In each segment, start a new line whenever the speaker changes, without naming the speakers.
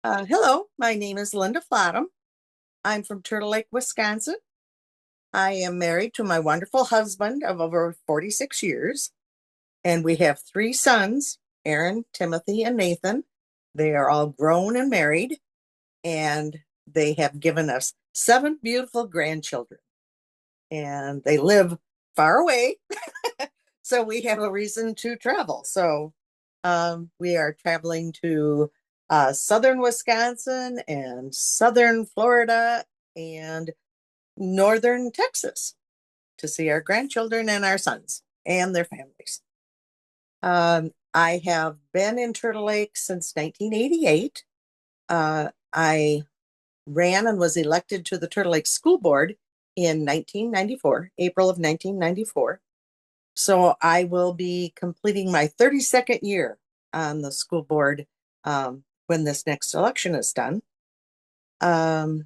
Hello, my name is Linda Flottum. I'm from Turtle Lake, Wisconsin. I am married to my wonderful husband of over 46 years, and we have three sons, Aaron, Timothy, and Nathan. They are all grown and married, and they have given us seven beautiful grandchildren, and they live far away, so we have a reason to travel. We are traveling to southern Wisconsin and southern Florida and northern Texas to see our grandchildren and our sons and their families. I have been in Turtle Lake since 1988. I ran and was elected to the Turtle Lake School Board in 1994, April of 1994. So I will be completing my 32nd year on the school board when this next election is done. I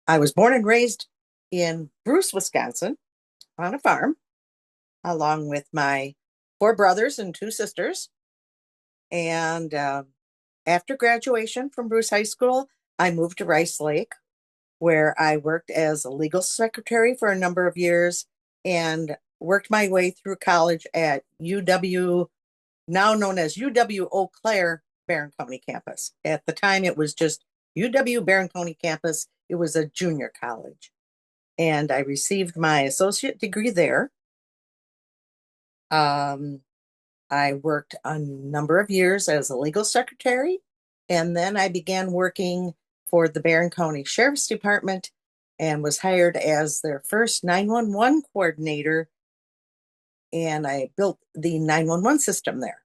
was born and raised in Bruce, Wisconsin, on a farm, along with my four brothers and two sisters. And after graduation from Bruce High School, I moved to Rice Lake, where I worked as a legal secretary for a number of years and worked my way through college at UW, now known as UW Eau Claire Barron County campus. At the time, it was just UW Barron County campus. It was a junior college. And I received my associate degree there. I worked a number of years as a legal secretary, and then I began working for the Barron County Sheriff's Department and was hired as their first 911 coordinator. And I built the 911 system there.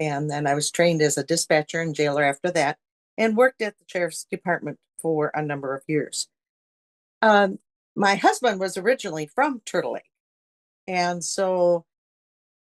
And then I was trained as a dispatcher and jailer after that and worked at the Sheriff's Department for a number of years. My husband was originally from Turtle Lake. And so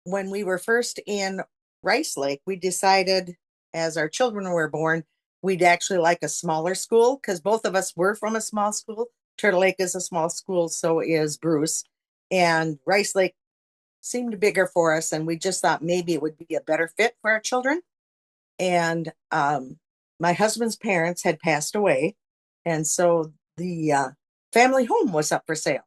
when we were first in Rice Lake, we decided as our children were born, we'd actually like a smaller school because both of us were from a small school. Turtle Lake is a small school, so is Bruce. And Rice Lake seemed bigger for us, and we just thought maybe it would be a better fit for our children. And my husband's parents had passed away, and so the family home was up for sale.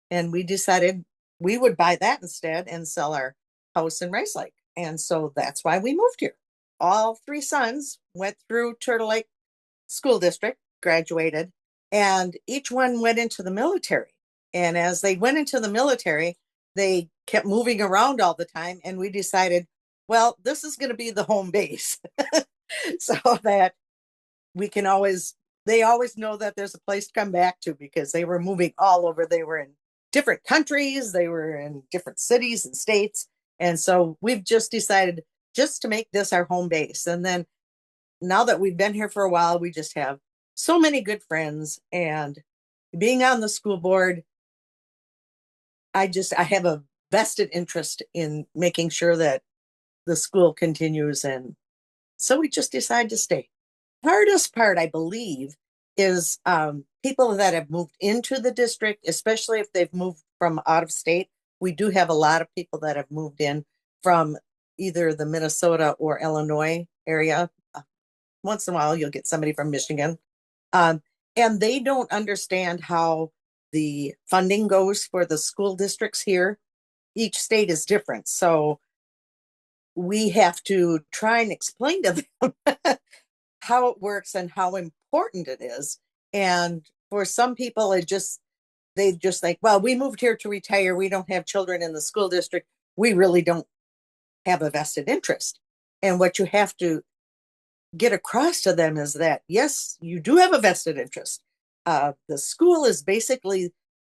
And we decided we would buy that instead and sell our house in Rice Lake. And so that's why we moved here. All three sons went through Turtle Lake School District, graduated, and each one went into the military. And as they went into the military, they kept moving around all the time. And we decided, well, this is going to be the home base so that they always know that there's a place to come back to because they were moving all over. They were in different countries, they were in different cities and states. And so we've just decided just to make this our home base. And then now that we've been here for a while, we just have so many good friends. And being on the school board, I have a vested interest in making sure that the school continues. And so we just decided to stay. Hardest part, I believe, is people that have moved into the district, especially if they've moved from out of state. We do have a lot of people that have moved in from either the Minnesota or Illinois area. Once in a while, you'll get somebody from Michigan. And they don't understand how the funding goes for the school districts here. Each state is different. So we have to try and explain to them how it works and how important it is. And for some people, they just think, well, we moved here to retire. We don't have children in the school district. We really don't have a vested interest. And what you have to get across to them is that, yes, you do have a vested interest. The school is basically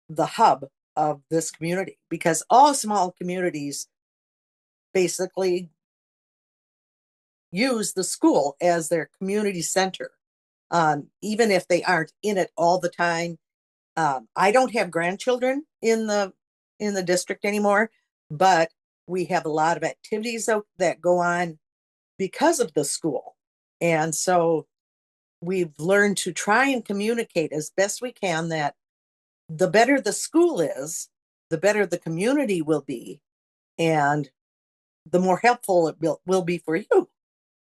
the hub of this community because all small communities basically use the school as their community center, even if they aren't in it all the time. I don't have grandchildren in the district anymore, but we have a lot of activities that go on because of the school. And so we've learned to try and communicate as best we can that the better the school is, the better the community will be, and the more helpful it will be for you.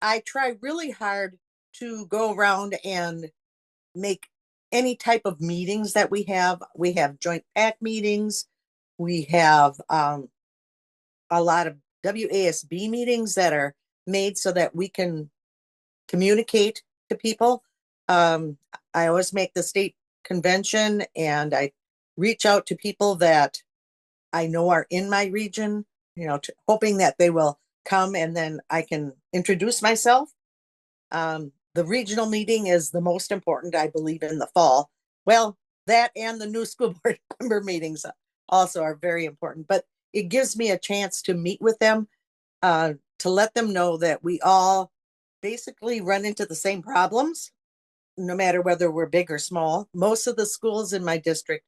I try really hard to go around and make any type of meetings that we have. We have joint PAC meetings. We have a lot of WASB meetings that are made so that we can communicate to people. I always make the state convention and I reach out to people that I know are in my region, hoping that they will come and then I can introduce myself. The regional meeting is the most important, I believe, in the fall. Well, that and the new school board member meetings also are very important, but it gives me a chance to meet with them, to let them know that we all basically run into the same problems, no matter whether we're big or small. Most of the schools in my district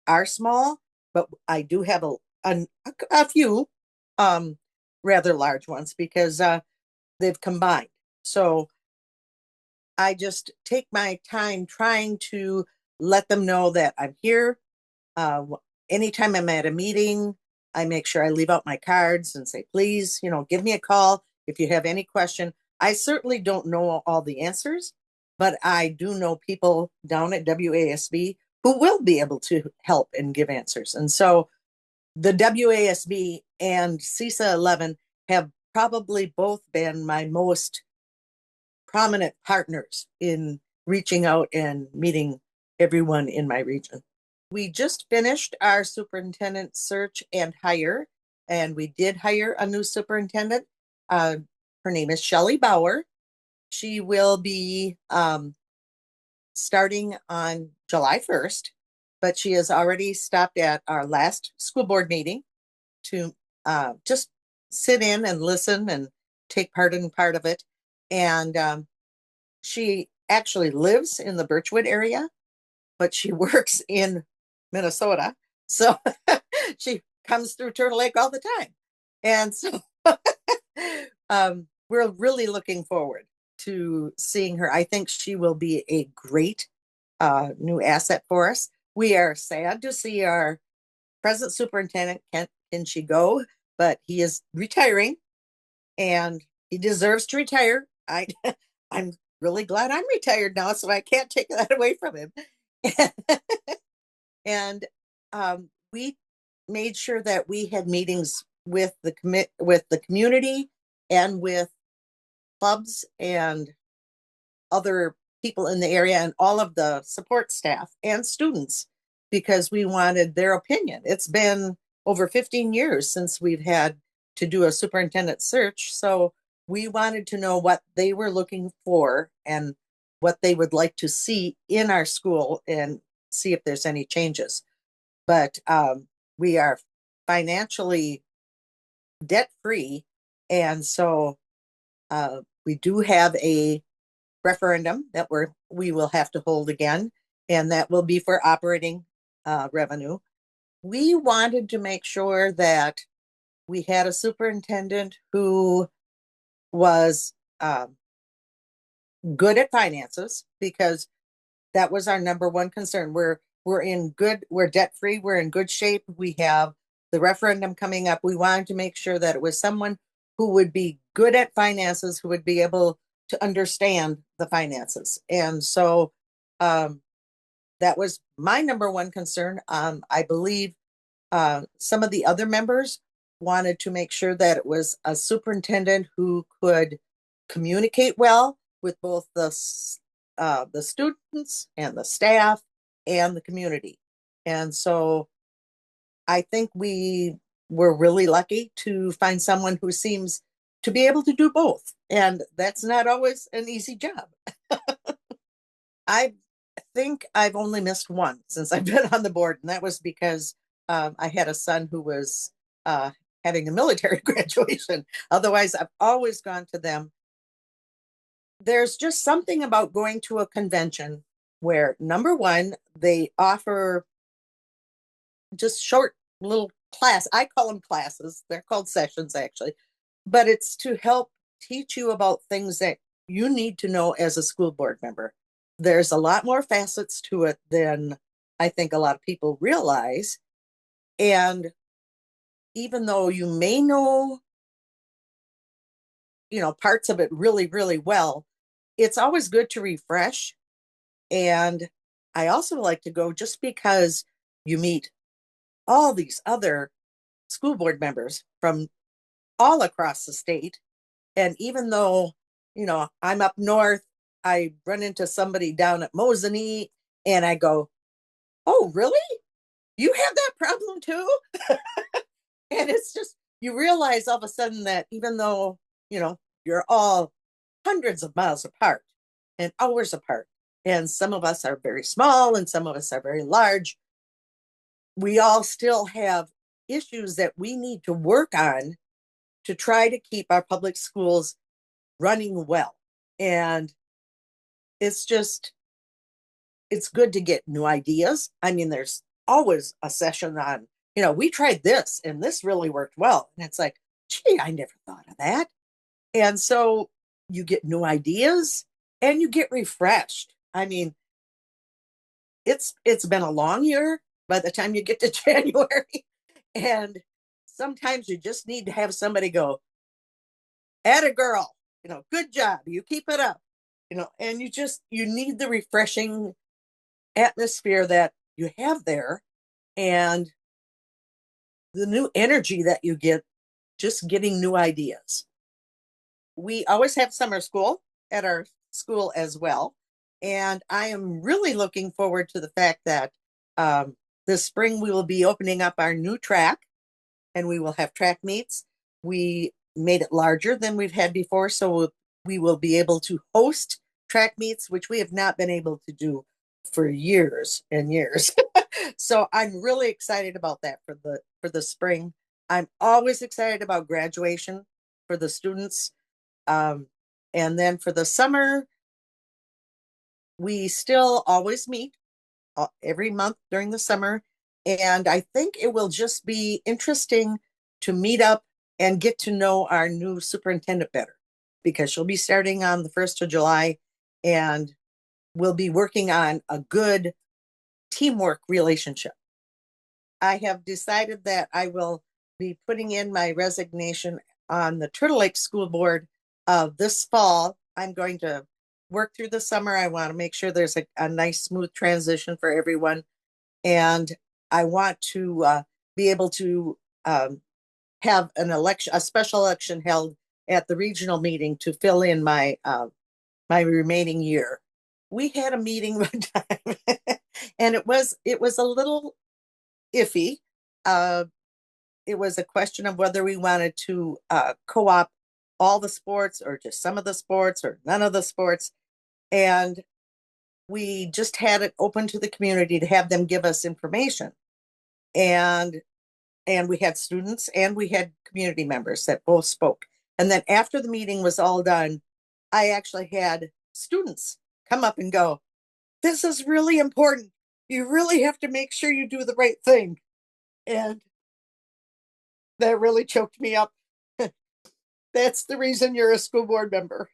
are small, but I do have a few rather large ones because they've combined. So I just take my time trying to let them know that I'm here. Anytime I'm at a meeting, I make sure I leave out my cards and say, please, give me a call if you have any question. I certainly don't know all the answers, but I do know people down at WASB who will be able to help and give answers. And so the WASB and CESA 11 have probably both been my most prominent partners in reaching out and meeting everyone in my region. We just finished our superintendent search and hire, and we did hire a new superintendent. Her name is Shelley Bauer. She will be starting on July 1st, but she has already stopped at our last school board meeting to just sit in and listen and take part in part of it. And she actually lives in the Birchwood area, but she works in Minnesota. So she comes through Turtle Lake all the time. And so we're really looking forward to seeing her. I think she will be a great new asset for us. We are sad to see our present superintendent, Kent go, but he is retiring and he deserves to retire. I'm really glad I'm retired now, so I can't take that away from him. And we made sure that we had meetings with the community and with clubs and other people in the area and all of the support staff and students because we wanted their opinion. It's been over 15 years since we've had to do a superintendent search, so we wanted to know what they were looking for and what they would like to see in our school and see if there's any changes. But we are financially debt free, and so we do have a referendum that we will have to hold again, and that will be for operating revenue. We wanted to make sure that we had a superintendent who was good at finances because that was our number one concern. We're debt free, we're in good shape. We have the referendum coming up. We wanted to make sure that it was someone who would be good at finances, who would be able to understand the finances. And so that was my number one concern. I believe some of the other members wanted to make sure that it was a superintendent who could communicate well with both the students and the staff and the community. And so I think we were really lucky to find someone who seems to be able to do both. And that's not always an easy job. I think I've only missed one since I've been on the board, and that was because I had a son who was having a military graduation. Otherwise, I've always gone to them. There's just something about going to a convention where, number one, they offer just short little class. I call them classes. They're called sessions, actually. But it's to help teach you about things that you need to know as a school board member. There's a lot more facets to it than I think a lot of people realize. And even though you may know parts of it really, really well, it's always good to refresh. And I also like to go just because you meet all these other school board members from all across the state. And even though, I'm up north, I run into somebody down at Mosinee and I go, oh, really? You have that problem too? And it's just, you realize all of a sudden that even though, you're all hundreds of miles apart and hours apart, and some of us are very small and some of us are very large, we all still have issues that we need to work on to try to keep our public schools running well. And it's just, it's good to get new ideas. I mean, there's always a session on, we tried this and this really worked well. And it's like, gee, I never thought of that. And so you get new ideas and you get refreshed. I mean, it's been a long year by the time you get to January. And sometimes you just need to have somebody go, atta girl, good job. You keep it up, and you need the refreshing atmosphere that you have there and the new energy that you get just getting new ideas. We always have summer school at our school as well. And I am really looking forward to the fact that this spring we will be opening up our new track and we will have track meets. We made it larger than we've had before, so we will be able to host track meets, which we have not been able to do for years and years. So I'm really excited about that for the spring. I'm always excited about graduation for the students. And then for the summer, we still always meet every month during the summer. And I think it will just be interesting to meet up and get to know our new superintendent better because she'll be starting on the 1st of July and we'll be working on a good teamwork relationship. I have decided that I will be putting in my resignation on the Turtle Lake School Board this fall. I'm going to work through the summer. I want to make sure there's a nice, smooth transition for everyone. And I want to be able to have a special election held at the regional meeting to fill in my remaining year. We had a meeting one time and it was a little iffy. It was a question of whether we wanted to co-op all the sports or just some of the sports or none of the sports. And we just had it open to the community to have them give us information. And we had students and we had community members that both spoke. And then after the meeting was all done, I actually had students come up and go, this is really important. You really have to make sure you do the right thing. And that really choked me up. That's the reason you're a school board member.